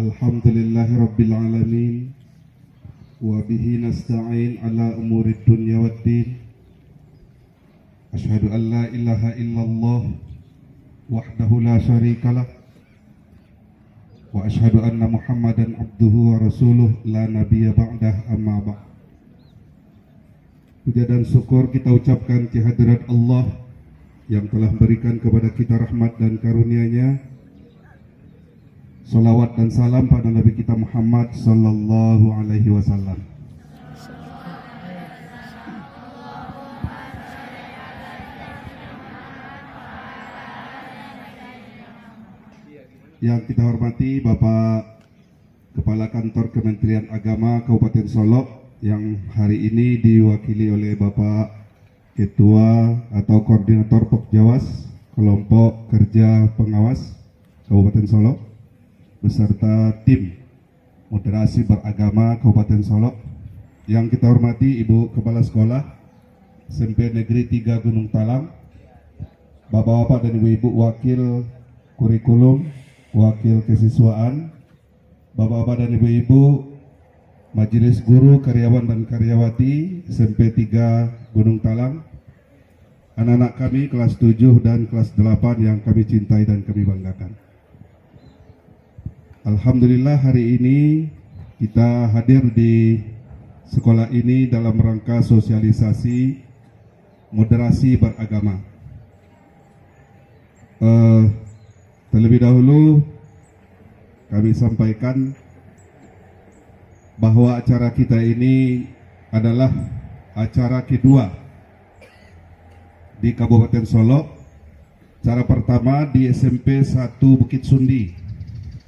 Alhamdulillahi Rabbil Alamin. Wa bihi nasta'in ala umurid dunya waddin. Ashhadu an la ilaha illallah wahdahu la syarikalah. Wa ashhadu anna Muhammadan abduhu wa rasuluh la nabiyya ba'dah amma ba'd. Puja dan syukur kita ucapkan kehadirat Allah yang telah berikan kepada kita rahmat dan karunia-Nya. Salawat dan salam pada Nabi kita Muhammad sallallahu alaihi wasallam. Yang kita hormati Bapak Kepala Kantor Kementerian Agama Kabupaten Solok yang hari ini diwakili oleh Bapak Ketua atau Koordinator Pokjawas Kelompok Kerja Pengawas Kabupaten Solok beserta tim moderasi beragama Kabupaten Solok. Yang kita hormati Ibu Kepala Sekolah SMP Negeri 3 Gunung Talang, Bapak-bapak dan Ibu-ibu wakil kurikulum, wakil kesiswaan, Bapak-bapak dan Ibu-ibu Majelis Guru, Karyawan dan Karyawati SMP 3 Gunung Talang, anak-anak kami kelas 7 dan kelas 8 yang kami cintai dan kami banggakan. Alhamdulillah hari ini kita hadir di sekolah ini dalam rangka sosialisasi moderasi beragama. Terlebih dahulu kami sampaikan bahwa acara kita ini adalah acara kedua di Kabupaten Solok. Acara pertama di SMP 1 Bukit Sundi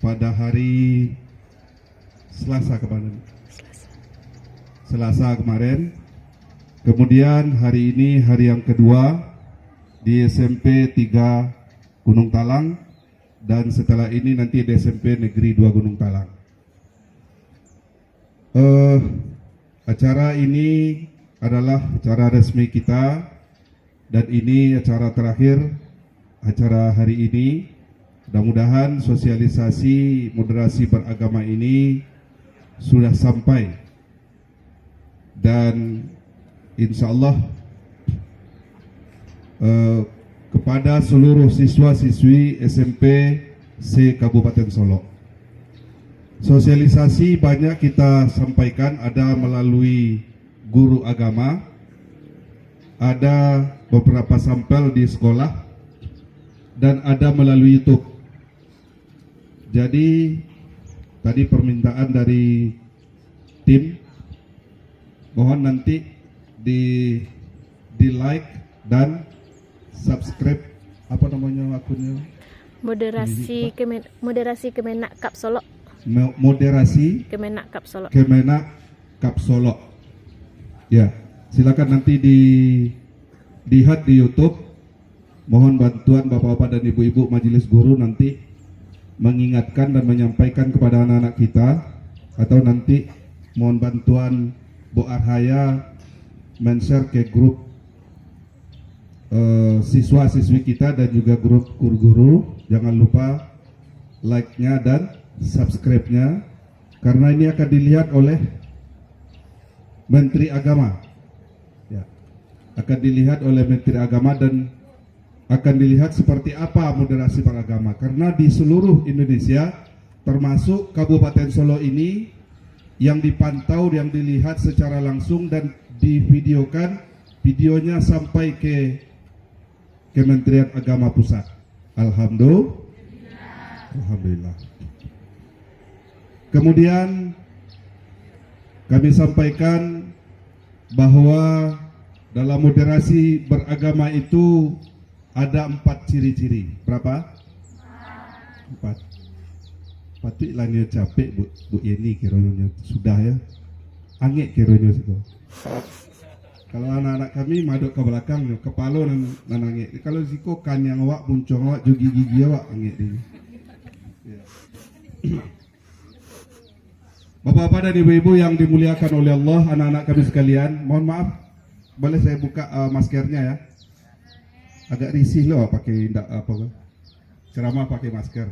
pada hari Selasa kemarin. Kemudian hari ini hari yang kedua di SMP 3 Gunung Talang, dan setelah ini nanti di SMP Negeri 2 Gunung Talang. Acara ini adalah acara resmi kita dan ini acara terakhir acara hari ini. Mudah-mudahan sosialisasi moderasi beragama ini sudah sampai dan insya Allah kepada seluruh siswa-siswi SMP se Kabupaten Solok. Sosialisasi banyak kita sampaikan, ada melalui guru agama, ada beberapa sampel di sekolah, dan ada melalui YouTube. Jadi tadi permintaan dari tim, mohon nanti di like dan subscribe akunnya moderasi Kemenak Kap Solok. Moderasi Kemenak Kap Solok. Kemenak Kap Solok. Ya, silakan nanti dilihat di YouTube. Mohon bantuan Bapak-bapak dan Ibu-ibu Majelis Guru nanti mengingatkan dan menyampaikan kepada anak-anak kita, atau nanti mohon bantuan Bu Arhaya men-share ke grup siswa-siswi kita dan juga grup guru-guru. Jangan lupa like-nya dan subscribe-nya, karena ini akan dilihat oleh Menteri Agama. Ya, akan dilihat oleh Menteri Agama dan akan dilihat seperti apa moderasi beragama, karena di seluruh Indonesia termasuk Kabupaten Solo ini yang dipantau, yang dilihat secara langsung dan divideokan, videonya sampai ke Kementerian Agama Pusat. Alhamdulillah. Kemudian kami sampaikan bahwa dalam moderasi beragama itu ada 4 ciri-ciri. Berapa? 4. Patutlah dia capek Bu Yeni kiranya sudah ya. Angek kiranya situ. Kalau anak-anak kami maduk ke belakang, kepala dan angek. Kalau siko kan yang awak buncong awak juga gigi awak angek ini. Ya. Bapak-bapak dan ibu-ibu yang dimuliakan oleh Allah, anak-anak kami sekalian, mohon maaf, boleh saya buka maskernya ya? Agak risih loh pakai ceramah pakai masker.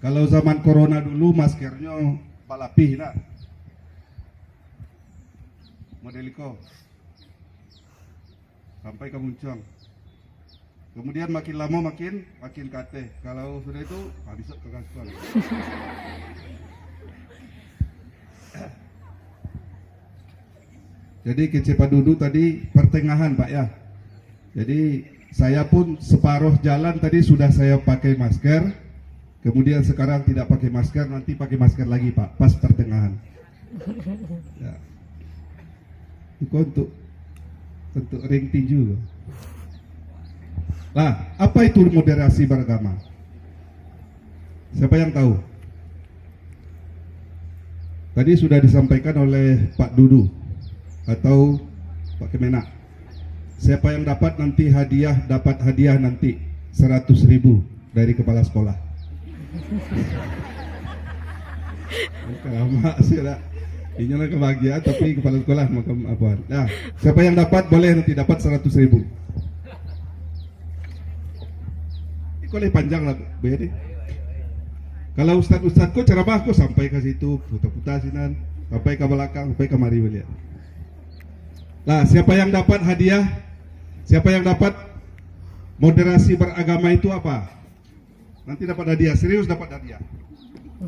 Kalau zaman corona dulu maskernya palapih nak. Modeliko. Sampai ke muncung. Kemudian makin lama makin kate. Kalau sudah itu habis ke kasual. Jadi kecepa duduk tadi pertengahan Pak ya. Jadi saya pun separuh jalan tadi sudah saya pakai masker. Kemudian sekarang tidak pakai masker, nanti pakai masker lagi Pak, pas pertengahan. Ya. Itu untuk ring tinju. Nah, apa itu moderasi beragama? Siapa yang tahu? Tadi sudah disampaikan oleh Pak Dudu atau Pak Kemenak. Siapa yang dapat hadiah nanti 100.000 dari kepala sekolah. Lama sih lah. Ini lah kebahagiaan tapi kepala sekolah macam apa? Nah, siapa yang dapat boleh nanti dapat 100.000. Ini boleh panjang lah, Bu. Kalau ustadku ceramahku sampai ke situ, putar-putar sinan, sampai ke belakang, sampai ke mari beliau. Nah, siapa yang dapat hadiah? Siapa yang dapat moderasi beragama itu apa? Nanti dapat hadiah, serius dapat hadiah. Oh,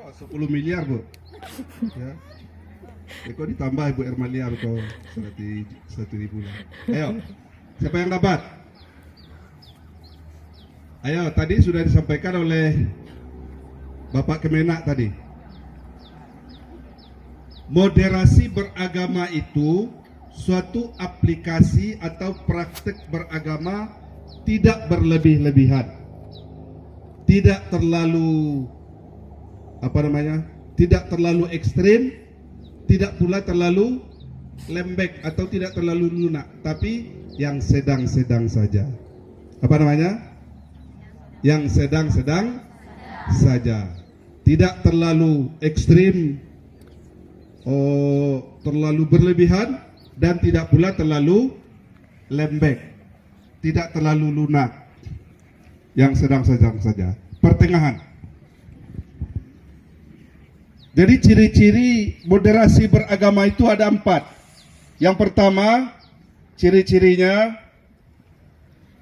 10 miliar Bu. Ya. Kok ditambah Ibu Ermalia atau 100.000 lah. Ayo, siapa yang dapat? Ayo, tadi sudah disampaikan oleh Bapak Kemenak tadi. Moderasi beragama itu suatu aplikasi atau praktek beragama tidak berlebih-lebihan, tidak terlalu tidak terlalu ekstrim, tidak pula terlalu lembek atau tidak terlalu lunak, tapi yang sedang-sedang saja. Yang sedang-sedang saja, tidak terlalu ekstrim, terlalu berlebihan, dan tidak pula terlalu lembek, tidak terlalu lunak, yang sedang-sedang saja, pertengahan. Jadi ciri-ciri moderasi beragama itu ada 4. Yang pertama, ciri-cirinya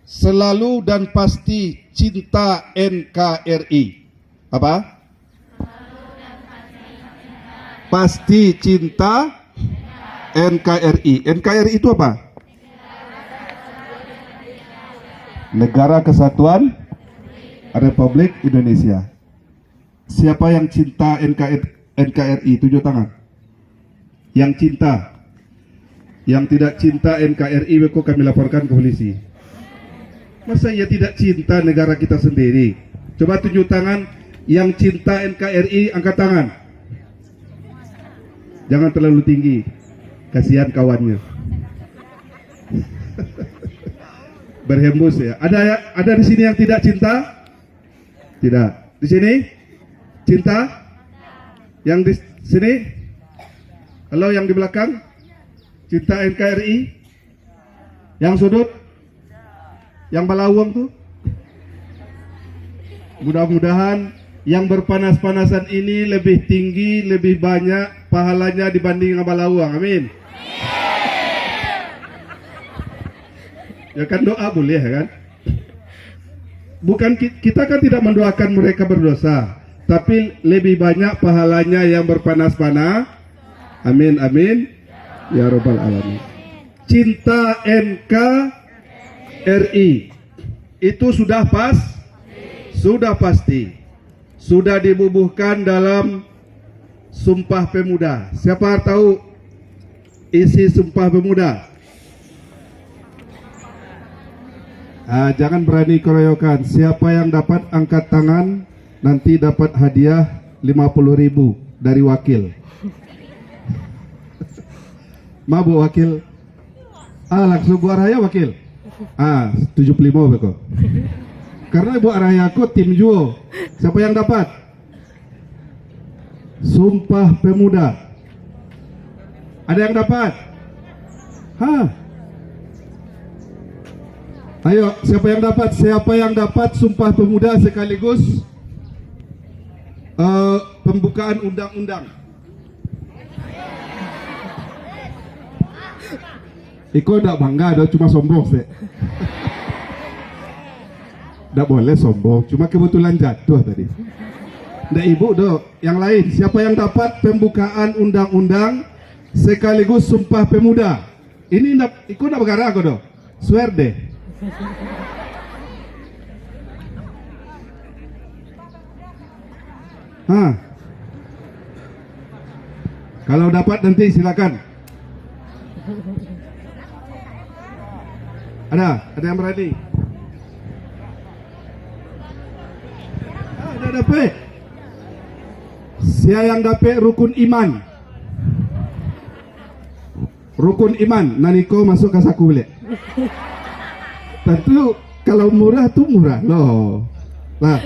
selalu dan pasti cinta NKRI. Apa? Pasti cinta NKRI. NKRI itu apa? Negara Kesatuan Republik Indonesia. Siapa yang cinta NKRI? Tunjuk tangan. Yang cinta. Yang tidak cinta NKRI, kok kami laporkan ke polisi. Masa ia tidak cinta negara kita sendiri? Coba tunjuk tangan yang cinta NKRI, angkat tangan. Jangan terlalu tinggi, kasihan kawannya. Berhembus ya. Ada di sini yang tidak cinta? Tidak. Di sini cinta? Yang di sini? Halo, yang di belakang? Cinta NKRI? Yang sudut? Yang balawang tuh? Mudah-mudahan yang berpanas-panasan ini lebih tinggi, lebih banyak pahalanya dibanding balawang. Amin. Ya kan, doa boleh ya kan? Bukan, kita kan tidak mendoakan mereka berdosa, tapi lebih banyak pahalanya yang berpanas-panas. Amin, amin. Ya Rabbal Alamin. Cinta NKRI itu sudah pasti. Sudah dibubuhkan dalam Sumpah Pemuda. Siapa tahu isi Sumpah Pemuda? Jangan berani keroyokan. Siapa yang dapat angkat tangan, nanti dapat hadiah 50.000 dari wakil. Bu wakil. Langsung Bu Araya wakil. 75 beko. Karena Ibu Araya aku tim Juo. Siapa yang dapat? Sumpah Pemuda. Ada yang dapat? Ayo, siapa yang dapat? Siapa yang dapat Sumpah Pemuda sekaligus pembukaan undang-undang? Iko ndak bangga, do cuma sombong sih. Ndak boleh sombong, cuma kebetulan jatuh tadi. Ndak ibu do, yang lain. Siapa yang dapat pembukaan undang-undang sekaligus Sumpah Pemuda? Ini ndak, Iko ndak bergara aku do. Swear deh. Hah. Kalau dapat nanti silakan. Ada yang berani? Ada dapat. Siapa yang dapat rukun iman? Rukun iman, naniko masuk ke saku boleh. Tentu kalau murah tuh murah loh. Lah,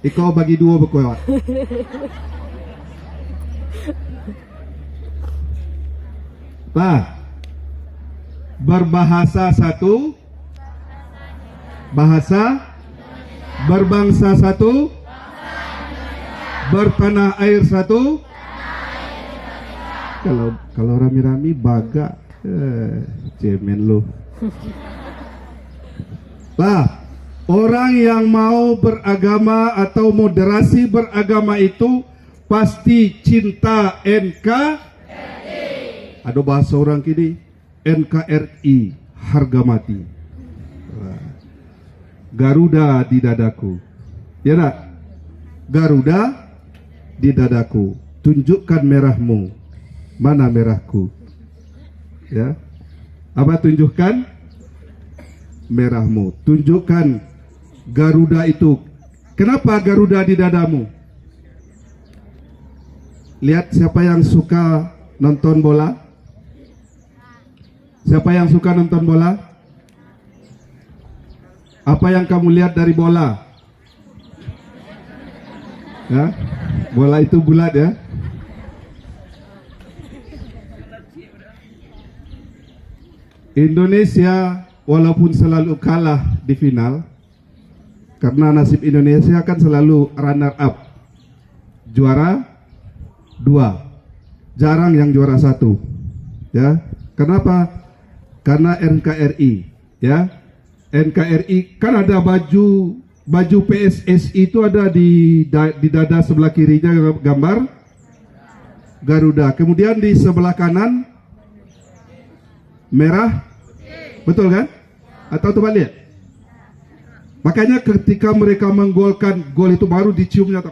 iko bagi dua berkuat. Lah, berbahasa satu, bahasa, berbangsa satu, bertanah air satu. Kalau rami-rami baga, cemen lo. Lah, orang yang mau beragama atau moderasi beragama itu pasti cinta NKRI. Ada bahasa orang kini, NKRI harga mati. Garuda di dadaku. Ya tak? Garuda di dadaku. Tunjukkan merahmu. Mana merahku? Ya. Apa tunjukkan? Merahmu. Tunjukkan Garuda itu. Kenapa Garuda di dadamu? Lihat siapa yang suka nonton bola? Siapa yang suka nonton bola? Apa yang kamu lihat dari bola? Ya, bola itu bulat ya. Indonesia walaupun selalu kalah di final, karena nasib Indonesia kan selalu runner up, juara 2, jarang yang juara 1. Ya, kenapa? Karena NKRI, ya. NKRI kan ada baju PSSI itu ada di dada sebelah kirinya gambar Garuda. Kemudian di sebelah kanan merah, betul kan? Atau terbalik? Makanya ketika mereka menggolkan gol itu baru diciumnya,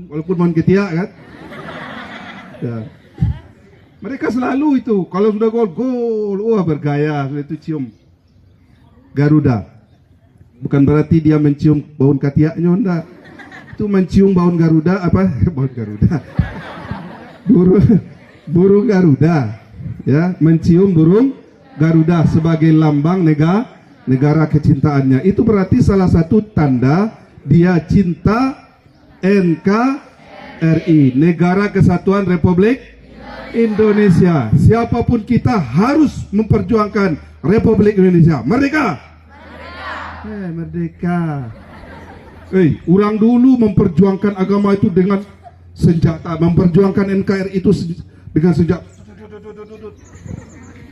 walaupun main ketiak kan? Ya. Mereka selalu itu kalau sudah gol, wah bergaya, itu cium Garuda. Bukan berarti dia mencium baun ketiaknya, enggak. Itu mencium baun Garuda apa? Baun Garuda. Burung Garuda, ya, mencium burung Garuda sebagai lambang negara kecintaannya. Itu berarti salah satu tanda dia cinta NKRI, Negara Kesatuan Republik Indonesia. Siapapun kita harus memperjuangkan Republik Indonesia. Merdeka! Merdeka. Orang dulu memperjuangkan agama itu dengan senjata, memperjuangkan NKRI itu dengan senjata.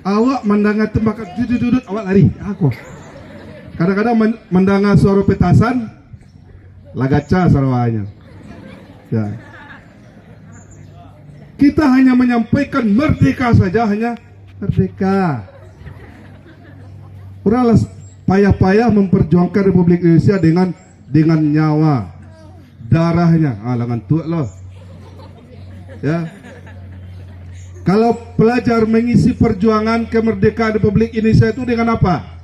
Awak mendengar tembakan, awak lari. Aku kadang-kadang mendengar suara petasan, lagaca sarawanya. Ya. Kita hanya menyampaikan merdeka saja, hanya merdeka. Orang payah-payah memperjuangkan Republik Indonesia dengan nyawa, darahnya. Langan tua loh. Ya. Kalau pelajar mengisi perjuangan kemerdekaan Republik Indonesia itu dengan apa?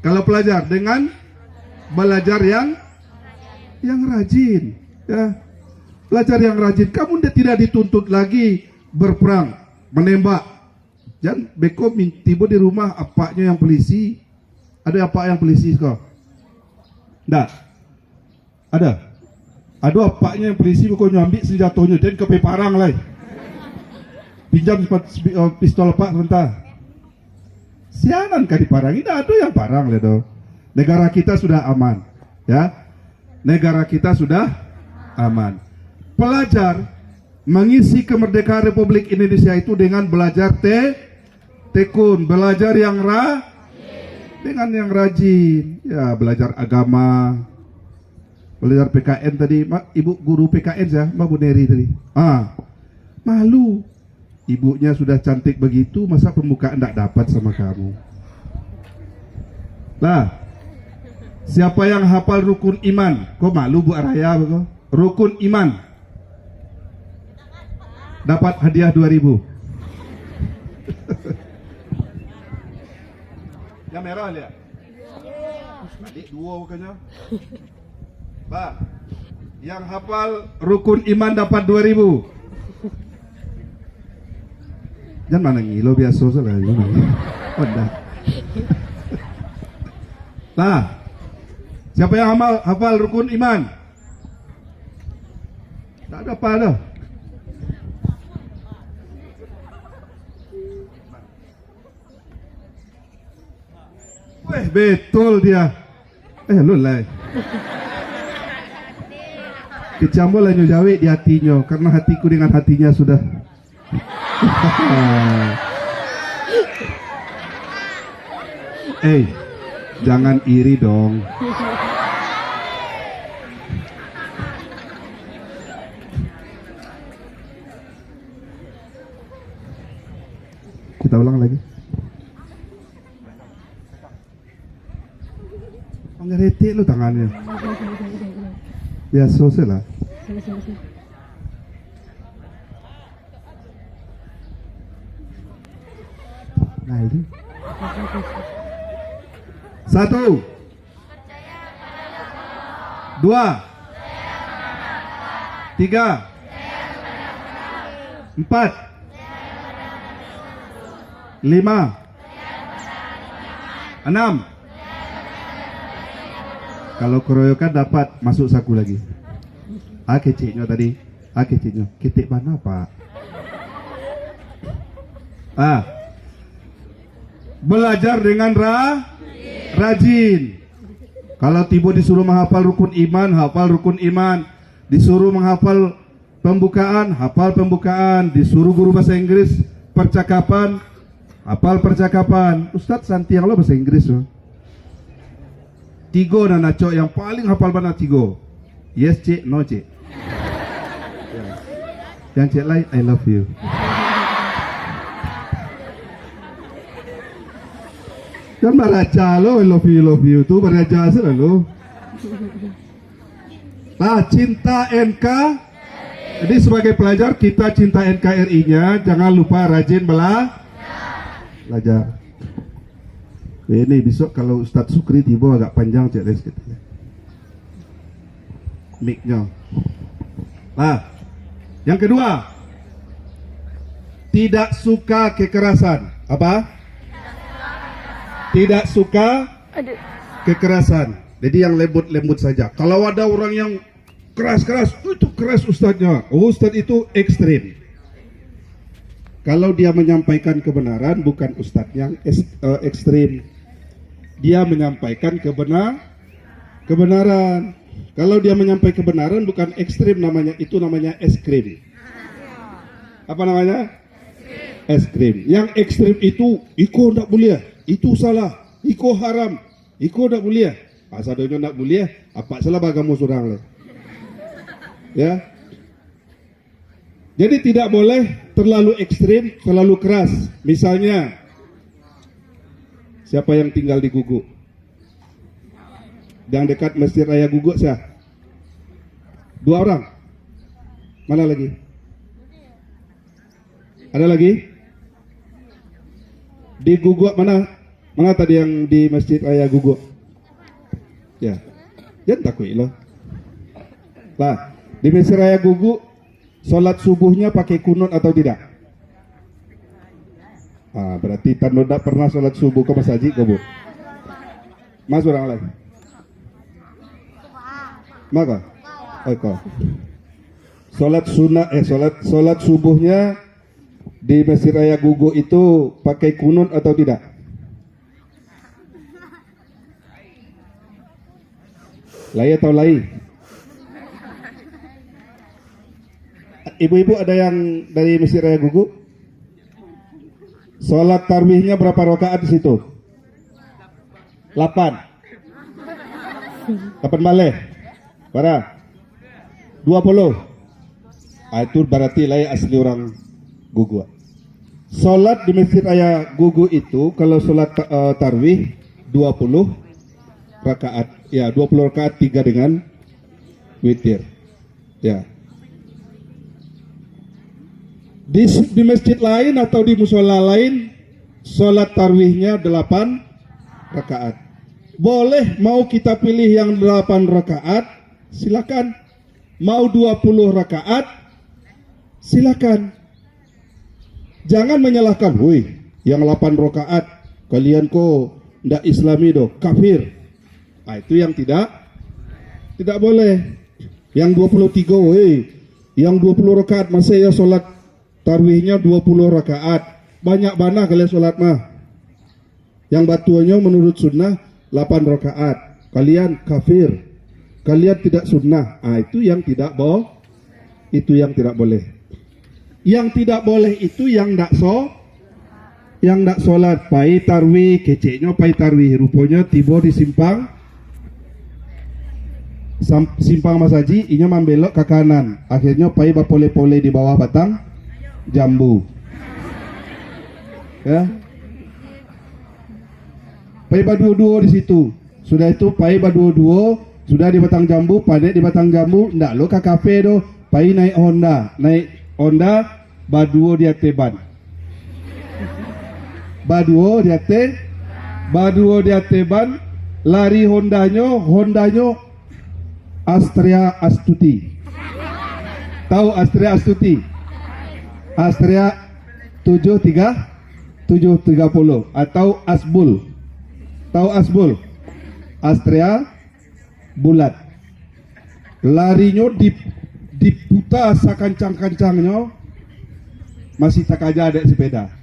Kalau pelajar dengan belajar yang rajin, ya. Pelajar yang rajin. Kamu tidak dituntut lagi berperang, menembak. Jangan beko tiba di rumah apaknya yang polisi. Ada apa yang polisi kau? Enggak. Ada. Ada apaknya yang polisi kau nyambi senjatanya dan ke parang lah. Pinjam pistol pak sebentar. Sianan kah diparangi? Tidak ada yang parang ledo. Negara kita sudah aman, ya. Negara kita sudah aman. Pelajar mengisi kemerdekaan Republik Indonesia itu dengan belajar tekun, belajar dengan yang rajin, ya, belajar agama, belajar PKN tadi, ibu guru PKN ya, Mbak Bu Neri tadi. Malu, ibunya sudah cantik begitu, masa pembukaan tidak dapat sama kamu? Lah, siapa yang hafal rukun iman? Kok malu Bu Araya? Rukun iman dapat hadiah 2.000. Yang merah lihat. Adik dua bukannya. Pak, yang hafal rukun iman dapat 2.000. Jangan mana ngilo biasa salah. Udah. Nah, siapa yang hafal rukun iman? Tak ada apa dah. Weh, betul dia. Lu lah. Kecambol lah nyojawi di hatinya, karena hatiku dengan hatinya sudah. Jangan iri dong. Kita ulang lagi. Ngeretik lu tangannya. Biasa lah. Nah, ini. 1, 2, 3, 4, 5, 6. Kalau keroyokan dapat masuk saku lagi. Keciknya tadi. Keciknya. Ketik mana Pak? Belajar dengan rajin. Kalau tiba disuruh menghafal rukun iman, hafal rukun iman. Disuruh menghafal pembukaan, hafal pembukaan. Disuruh guru bahasa Inggris percakapan, hafal percakapan. Ustadz Santiang lo bahasa Inggris loh. Tigo nana cok yang paling hafal mana Tigo? Yes cik, no cik. Yang cik lain I love you. Kan baraja lo I love you tuh baraja selalu. Nah, cinta NK. Jadi sebagai pelajar kita cinta NKRI-nya, jangan lupa rajin belajar. Ini besok kalau Ustadz Sukri tiba agak panjang cek les gitu ya. Mic-nya. Nah, yang kedua, tidak suka kekerasan. Apa? Tidak suka kekerasan. Jadi yang lembut-lembut saja. Kalau ada orang yang keras-keras, itu keras ustadznya. Ustadz itu ekstrim. Kalau dia menyampaikan kebenaran, bukan ustadz yang ekstrim. Dia menyampaikan kebenaran. Kalau dia menyampaikan kebenaran bukan ekstrim namanya, itu namanya es krim. Apa namanya? Es krim. Yang ekstrim itu, iko tidak boleh, itu salah, iko haram, iko tidak boleh. Asalnya tidak boleh, apa salah bagamu surang le. Ya. Jadi tidak boleh terlalu ekstrim, terlalu keras. Misalnya, siapa yang tinggal di Guguk? Yang dekat Masjid Raya Guguk siapa? 2 orang. Mana lagi? Ada lagi? Di Guguk mana? Mana tadi yang di Masjid Raya Guguk? Ya. Jangan takut loh. Nah, di Masjid Raya Guguk sholat subuhnya pakai kunut atau tidak? Berarti tanda tidak pernah sholat subuh ke masjid kau bu? Mas orang lain? Maka? Kau. Sholat sunnah, sholat subuhnya di Masjid Raya Guguk itu pakai kunut atau tidak? Lai atau lai? Ibu-ibu ada yang dari Masjid Raya Gugu? Sholat tarawihnya berapa rakaat di situ? 8. 8 balik. Berapa? 20. Itu berarti lai asli orang Gugu. Sholat di Masjid Raya Gugu itu kalau sholat tarawih 20 rakaat. Ya, 20 rakaat 3 dengan witir. Ya. Di masjid lain atau di musola lain sholat tarawihnya 8 rakaat. Boleh mau kita pilih yang 8 rakaat, silakan. Mau 20 rakaat, silakan. Jangan menyalahkan, woi, yang 8 rakaat kalian kok ndak Islami doh, kafir. Itu yang tidak boleh. Yang 23, woi, yang 20 rakaat masih ya sholat tarawihnya 20 rakaat. Banyak banah kalian sholat mah. Yang batuannya menurut sunnah 8 rakaat. Kalian kafir. Kalian tidak sunnah. Itu yang tidak boleh. Itu yang tidak boleh. Yang tidak boleh itu yang ndak sholat. Pai tarawih, keceknya pai tarawih. Rupanya tiba di simpang Masaji, inya membelok ke kanan. Akhirnya pai bapole-pole di bawah batang jambu. Ya. Pai baduo-duo di situ. Sudah itu pai baduo-duo, sudah di batang jambu, panek di batang jambu, ndak lo ke kafe do. Pai naik Honda, baduo di ateban. Baduo di ateban, lari Hondanya Astrea Astuti. Tahu Astrea Astuti? Astrea 730 atau Asbul. Tahu Asbul? Astrea bulat. Larinya diputar sakancang-kancangnya, masih tak aja ada sepeda.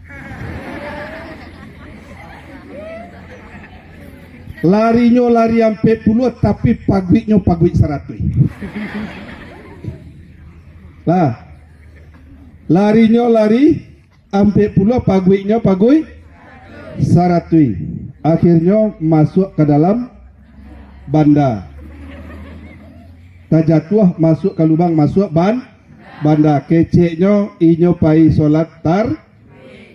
Larinya lari sampai puluh, tapi pagwiknya pagwik 100. Lah, larinya lari sampai puluh, pagwiknya pagwik 100. Akhirnya masuk ke dalam banda. Tajatuh masuk ke lubang, masuk banda. Keceknya inyo pai solat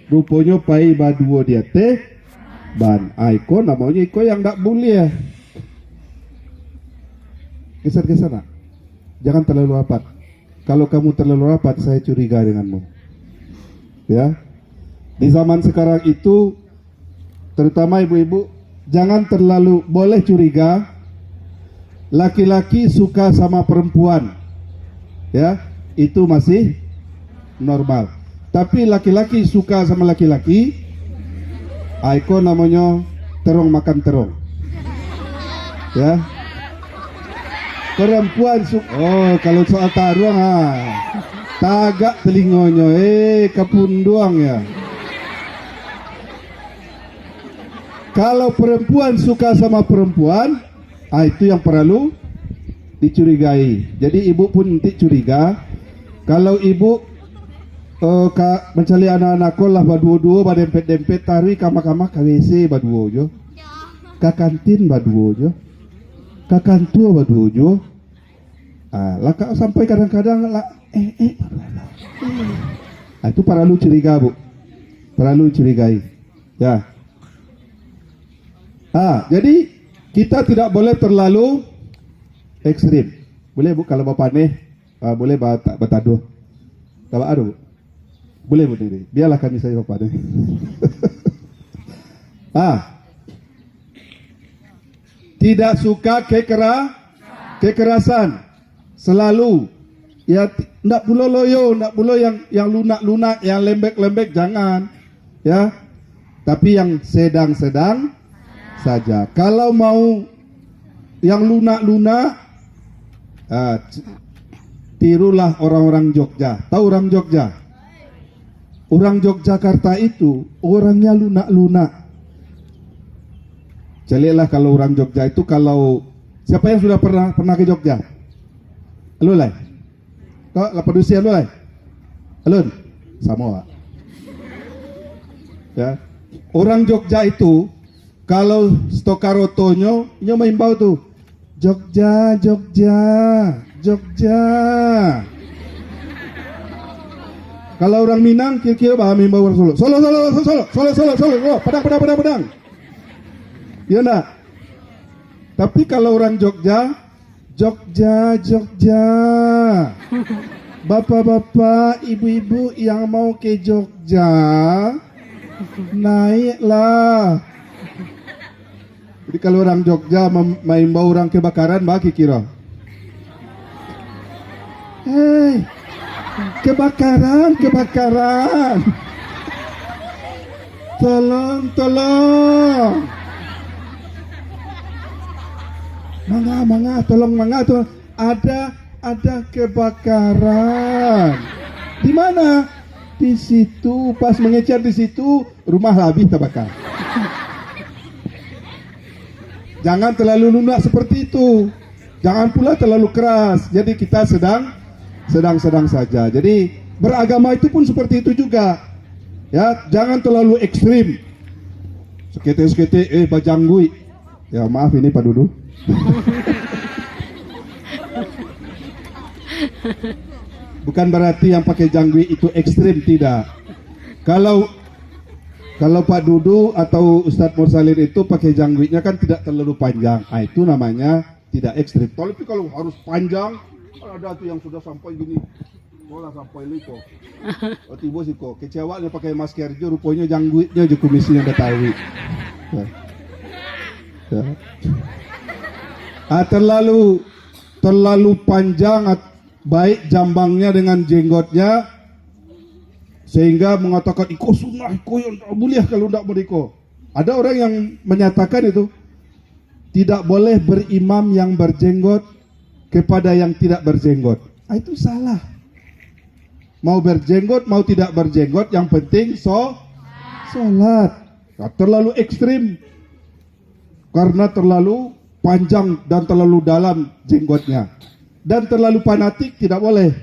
rupanya pai baduo dia teh ban. Iko namanya iko yang tak boleh. Geser-geser nak. Jangan terlalu rapat. Kalau kamu terlalu rapat, saya curiga denganmu. Ya. Di zaman sekarang itu, terutama ibu-ibu, jangan terlalu boleh curiga. Laki-laki suka sama perempuan, ya, itu masih normal. Tapi laki-laki suka sama laki-laki, Aiko namanya terong makan terong, ya. Perempuan kalau soal taruang, tagak telingonya, kapunduang ya. Kalau perempuan suka sama perempuan, itu yang perlu dicurigai. Jadi ibu pun nanti curiga. Kalau ibu mencari anak-anak lah baduo-duo, badempet-dempet taruh kamar-kamar KWC baduo jo, ke kantin baduo jo, ke kantor baduo jo. Lah sampai kadang-kadang lah itu perlu curiga bu, perlu curigai. Ya. Jadi kita tidak boleh terlalu ekstrim. Boleh bu kalau bapak nih, boleh bataduh. Tahu aduh. Boleh bu ini. Biarlah kami saya bapak nih. Tidak suka kekerasan. Selalu ya, ndak pulo loyo, ndak pulo yang lunak-lunak, yang lembek-lembek, jangan. Ya. Tapi yang sedang-sedang saja. Kalau mau yang lunak-lunak, tirulah orang-orang Jogja. Tahu orang Jogja? Orang Yogyakarta itu orangnya lunak-lunak. Celilah kalau orang Jogja itu kalau Siapa yang sudah pernah ke Jogja? Lu lah. Kok lapor usia lu lah? Alun, sama Pak. Ya. Orang Jogja itu kalau stokarotonyo nyo maimbau tuh Jogja, Jogja, Jogja. Kalau orang Minang kira-kira paham maimbau orang Solo. Solo, Solo, Solo, Solo, Solo, Solo, Solo, Solo. Padang, Padang, Padang, Padang. Iya enggak? Tapi kalau orang Jogja, Jogja, Jogja. Bapak-bapak, ibu-ibu yang mau ke Jogja, naiklah. Jadi kalau orang Jogja maimbau orang kebakaran, bagi kira. Hei, kebakaran, kebakaran. Tolong, tolong. Mangga, tolong mangga tuh. Ada kebakaran. Di mana? Di situ. Pas mengejar di situ, rumah habis terbakar. Jangan terlalu lunak seperti itu. Jangan pula terlalu keras. Jadi kita sedang saja. Jadi beragama itu pun seperti itu juga. Ya, jangan terlalu ekstrim. Sekete bajanggui. Ya maaf ini Pak Dudu. Bukan berarti yang pakai janggui itu ekstrim, tidak. Kalau Pak Dudu atau Ustadz Mursalin itu pakai jangguinya kan tidak terlalu panjang, itu namanya tidak ekstrim. Tapi kalau harus panjang, ada tuh yang sudah sampai gini, bola sampai liko. Oh tiba sih kok, kecewa dia pakai masker jo, rupanya jangguinya jo komisinya Betawi. Ya. Terlalu panjang, baik jambangnya dengan jenggotnya, sehingga mengatakan iko sunnah, iko yang tak boleh kalau tidak beriko. Ada orang yang menyatakan itu tidak boleh berimam yang berjenggot kepada yang tidak berjenggot. Itu salah. Mau berjenggot mau tidak berjenggot, yang penting sholat. Nah, terlalu ekstrim karena terlalu panjang dan terlalu dalam jenggotnya, dan terlalu fanatik tidak boleh.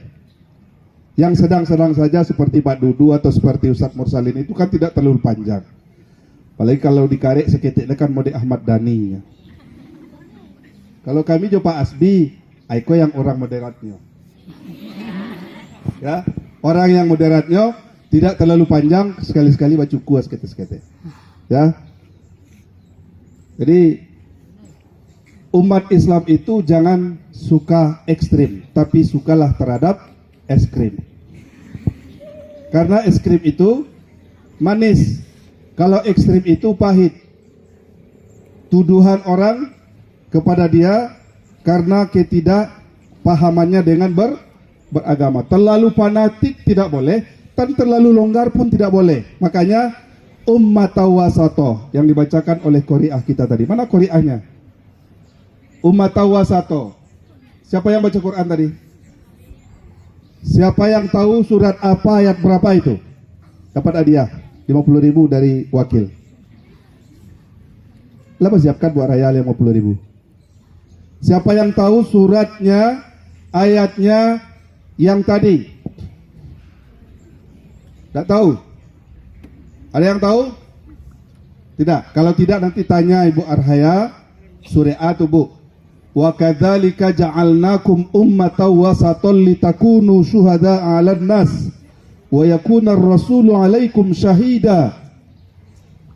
Yang sedang-sedang saja seperti Pak Dudu atau seperti Ustadz Mursalin itu kan tidak terlalu panjang. Apalagi kalau dikarik seketiknya kan mode Ahmad Dhani. Ya. Kalau kami jo Pak Asbi, Aiko yang orang moderatnya. Ya, orang yang moderatnya tidak terlalu panjang, sekali-sekali baca kuas sekete-sekete. Ya. Jadi umat Islam itu jangan suka ekstrim, tapi sukalah terhadap es krim. Karena es krim itu manis. Kalau ekstrim itu pahit. Tuduhan orang kepada dia karena ketidakpahamannya dengan beragama. Terlalu fanatik tidak boleh, dan terlalu longgar pun tidak boleh. Makanya ummatan wasato yang dibacakan oleh qori'ah kita tadi. Mana qori'ahnya? Ummatan wasato. Siapa yang baca Quran tadi? Siapa yang tahu surat apa, ayat berapa itu? Dapat hadiah 50.000 dari wakil. Lepas siapkan buat raya 50.000. Siapa yang tahu suratnya, ayatnya yang tadi? Tidak tahu? Ada yang tahu? Tidak. Kalau tidak nanti tanya Ibu Arhaya, surah A tuh Bu. Wa kadzalika ja'alnakum ummatan wasatan litakunu syuhada'a 'alan nas wa yakuna ar-rasulu 'alaikum syahida.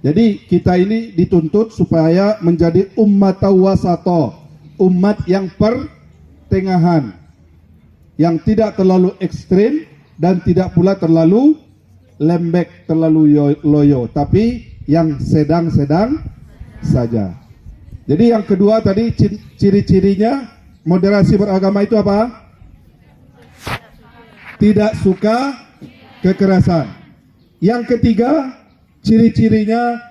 Jadi kita ini dituntut supaya menjadi ummatan wasata, umat yang pertengahan, yang tidak terlalu ekstrim dan tidak pula terlalu lembek, terlalu loyo, tapi yang sedang-sedang saja. Jadi yang kedua tadi ciri-cirinya moderasi beragama itu apa? Tidak suka kekerasan. Yang ketiga ciri-cirinya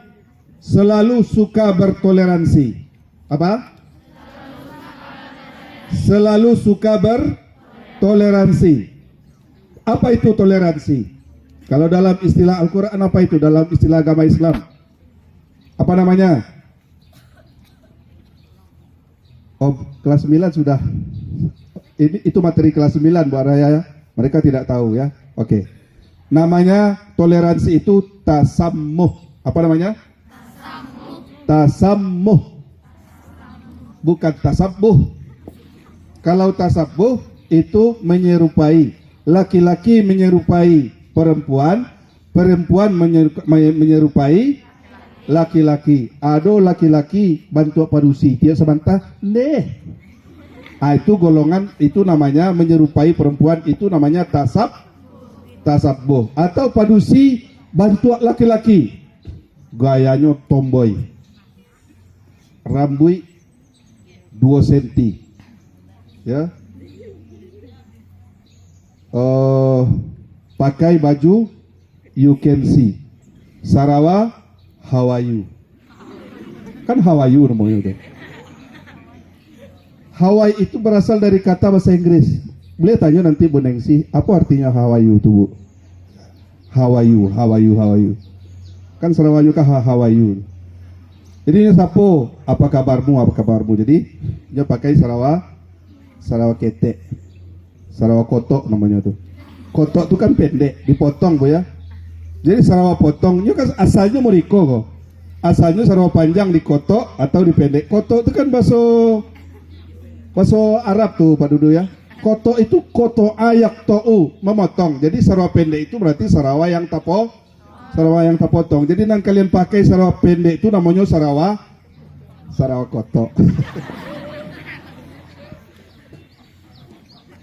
selalu suka bertoleransi. Apa? Selalu suka bertoleransi. Apa itu toleransi? Kalau dalam istilah Al-Quran apa itu? Dalam istilah agama Islam apa namanya? Oh, kelas 9 sudah. Itu materi kelas 9 Bu Araya ya. Mereka tidak tahu ya. Oke. Namanya toleransi itu tasammuh. Apa namanya? Tasammuh. Bukan tasabbuh. Kalau tasabbuh itu menyerupai. Laki-laki menyerupai perempuan, perempuan menyerupai laki-laki. Ado laki-laki bantu padusi. Dia sebantah, neh. Itu golongan, itu namanya menyerupai perempuan, itu namanya tasabbuh. Atau padusi bantu laki-laki. Gayanya tomboy. Rambut 2 cm. Ya. Pakai baju you can see. Sarawa how are you? Kan how are you namanya udah. Hawaii itu berasal dari kata bahasa Inggris. Boleh tanya nanti Bu Nengsi, apa artinya how are you tuh Bu? How are you? How are you? How are you? Kan Sarawanyu kah how are you? Jadi ini sapo, apa kabarmu? Apa kabarmu? Jadi dia pakai Sarawak ketek. Sarawak kotok namanya tuh. Kotok tuh kan pendek, dipotong Bu ya. Jadi Sarawak potong, ini kan asalnya Moriko kok. Asalnya Sarawak panjang dikotok atau dipendek. Kotok itu kan bahasa Arab tuh Pak Dudu ya. Koto itu koto ayak to'u, memotong. Jadi Sarawak pendek itu berarti Sarawak yang tapotong. Jadi nanti kalian pakai Sarawak pendek itu namanya Sarawak koto.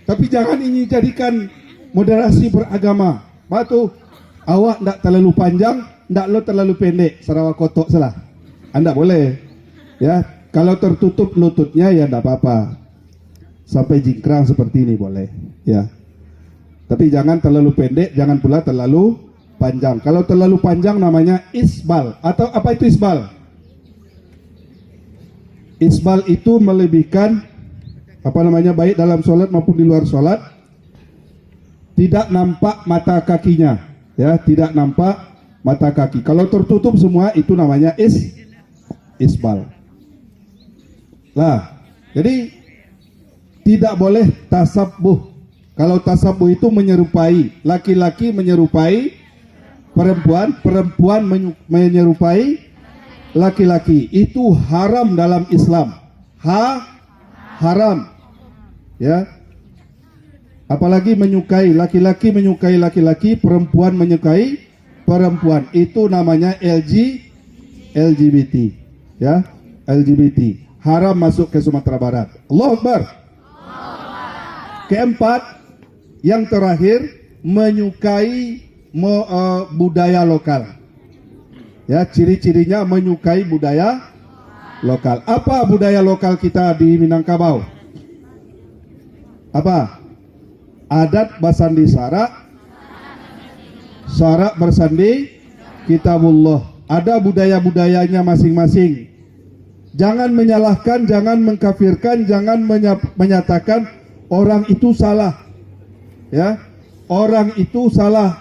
Tapi jangan ini jadikan moderasi beragama. Batu, awak ndak terlalu panjang, ndak lo terlalu pendek. Sarawak koto salah. Anda boleh. Ya, kalau tertutup lututnya ya ndak apa-apa. Sampai jingkrang seperti ini boleh, ya. Tapi jangan terlalu pendek, jangan pula terlalu panjang. Kalau terlalu panjang namanya isbal. Atau apa itu isbal? Isbal itu melebihkan baik dalam sholat maupun di luar sholat. Tidak nampak mata kakinya, ya, tidak nampak mata kaki. Kalau tertutup semua itu namanya isbal. Lah, jadi tidak boleh tasabbuh. Kalau tasabbuh itu menyerupai, laki-laki menyerupai perempuan, perempuan menyerupai laki-laki. Itu haram dalam Islam. Haram. Ya. Apalagi menyukai, laki-laki menyukai laki-laki, perempuan menyukai perempuan. Itu namanya LGBT. Ya, LGBT. Haram masuk ke Sumatera Barat. Allahu Akbar. Keempat, yang terakhir, menyukai budaya lokal. Ya, ciri-cirinya menyukai budaya lokal. Apa budaya lokal kita di Minangkabau? Apa? Adat basandi sarak, sarak bersandi kitabullah. Ada budaya-budayanya masing-masing. Jangan menyalahkan, jangan mengkafirkan, jangan menyatakan orang itu salah, ya. Orang itu salah,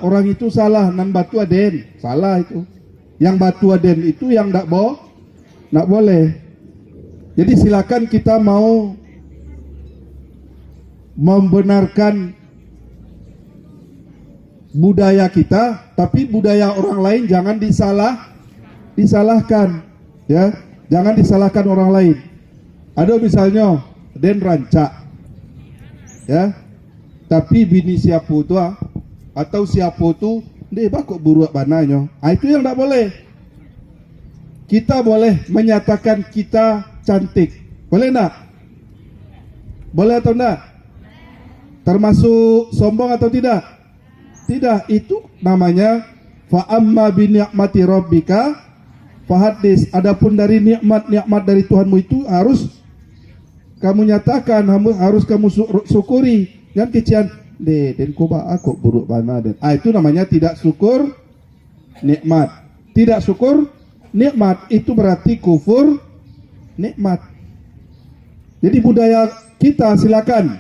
nan batu aden, salah itu. Yang batu aden itu yang nak boleh. Jadi silakan kita mau membenarkan budaya kita, tapi budaya orang lain jangan disalahkan, ya. Jangan disalahkan orang lain. Ada misalnya den rancak. Ya, tapi bini siapa tu atau siapa tu dia kok buruk bananya. Itu yang tak boleh. Kita boleh menyatakan kita cantik, boleh tak? Boleh atau tak? Termasuk sombong atau tidak? Tidak. Itu namanya fa amma bi ni'mati rabbika fahadis. Adapun dari nikmat dari Tuhanmu itu harus kamu nyatakan, harus kamu syukuri. Jangan kecian, den koba aku buruk bana den. Itu namanya tidak syukur nikmat. Tidak syukur nikmat itu berarti kufur nikmat. Jadi budaya kita silakan.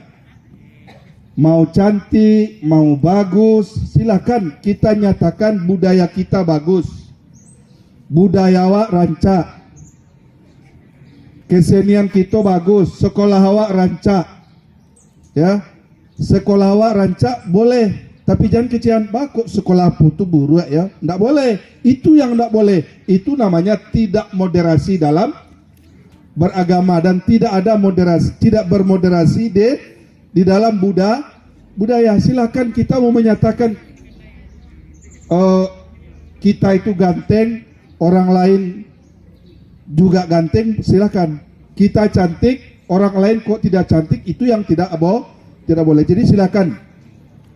Mau cantik, mau bagus, silakan kita nyatakan budaya kita bagus. Budaya wak rancak. kesenian kita bagus, sekolah awak rancak, ya, sekolah awak rancak boleh, tapi jangan kecian bakut sekolah putu buruk ya, ndak boleh. Itu yang ndak boleh. Itu namanya tidak moderasi dalam beragama dan tidak ada moderasi, tidak bermoderasi di dalam budaya. Silakan kita mau menyatakan kita itu ganteng, orang lain juga ganteng, silakan. Kita cantik, orang lain kok tidak cantik, itu yang tidak boleh. Jadi silakan.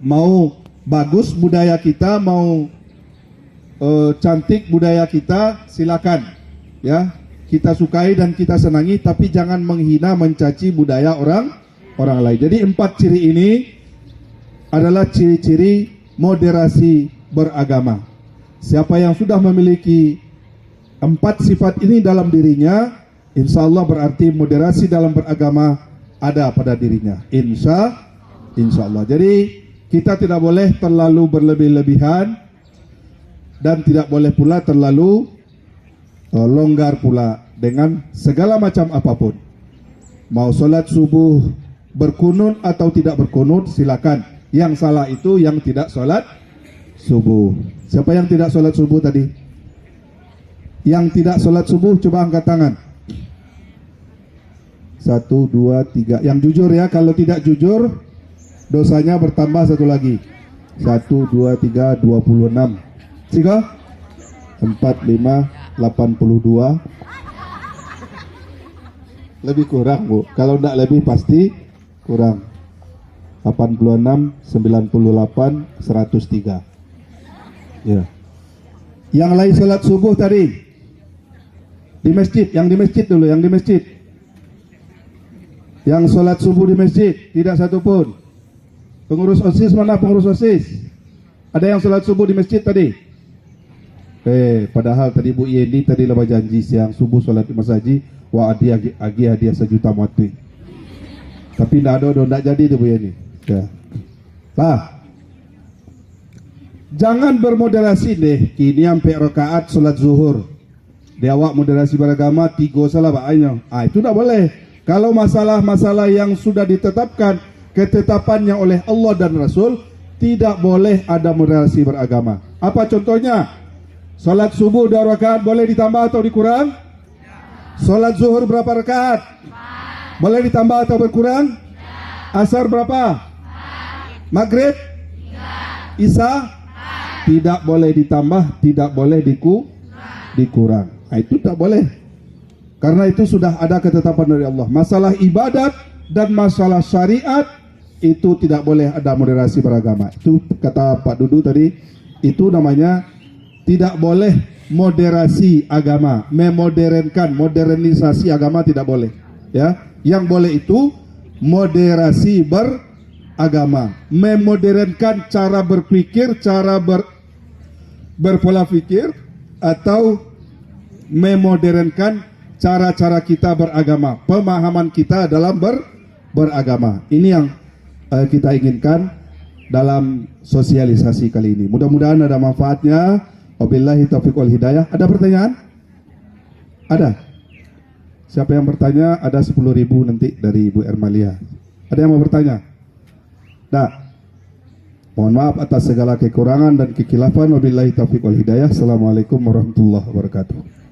Mau bagus budaya kita, mau cantik budaya kita, silakan. Ya, kita sukai dan kita senangi, tapi jangan menghina, mencaci budaya orang lain. Jadi 4 ciri ini adalah ciri-ciri moderasi beragama. Siapa yang sudah memiliki 4 sifat ini dalam dirinya, insya Allah berarti moderasi dalam beragama ada pada dirinya. Insya Allah. Jadi kita tidak boleh terlalu berlebih-lebihan dan tidak boleh pula terlalu longgar pula dengan segala macam apapun. Mau sholat subuh berkunut atau tidak berkunut, silakan. Yang salah itu yang tidak sholat subuh. Siapa yang tidak sholat subuh tadi? Yang tidak sholat subuh coba angkat tangan. 1, 2, 3. Yang jujur ya, kalau tidak jujur dosanya bertambah 1 lagi. 1, 2, 3, 26. 3, 4, 5, 82. Lebih kurang bu. Kalau tidak lebih pasti kurang. 86, 98, 103. Ya. Yang lain sholat subuh tadi di masjid, yang di masjid dulu, yang di masjid. Yang sholat subuh di masjid tidak satu pun. Pengurus OSIS mana pengurus OSIS? Ada yang sholat subuh di masjid tadi? Padahal tadi Bu Yeni tadi lepas janji siang subuh sholat di masjid, wah agi hadiah 1 juta mati. Tapi tidak ada, tidak jadi itu Bu Yeni. Ya. Lah, jangan bermoderasi deh. Kini sampai rakaat sholat zuhur. Dia awak moderasi beragama 3 salah ba'anya. Itu tidak boleh. Kalau masalah-masalah yang sudah ditetapkan ketetapannya oleh Allah dan Rasul, tidak boleh ada moderasi beragama. Apa contohnya? Sholat subuh 2 rakaat boleh ditambah atau dikurang? Sholat zuhur berapa rakaat? Boleh ditambah atau berkurang? Asar berapa? Maghrib? Isya? Tidak boleh ditambah, tidak boleh dikurang. Itu tak boleh. Karena itu sudah ada ketetapan dari Allah. Masalah ibadat dan masalah syariat itu tidak boleh ada moderasi beragama. Itu kata Pak Dudu tadi, itu namanya tidak boleh moderasi agama, modernisasi agama tidak boleh. Ya, yang boleh itu moderasi beragama, memodernkan cara berpikir, cara berpola pikir, atau memodernkan cara-cara kita beragama, pemahaman kita dalam beragama. Ini yang kita inginkan dalam sosialisasi kali ini. Mudah-mudahan ada manfaatnya. Wabillahi taufiq wal hidayah. Ada pertanyaan? Ada? Siapa yang bertanya? Ada 10.000 nanti dari Ibu Ermalia. Ada yang mau bertanya? Nah, mohon maaf atas segala kekurangan dan kekilafan. Wabillahi taufiq wal hidayah. Assalamualaikum warahmatullahi wabarakatuh.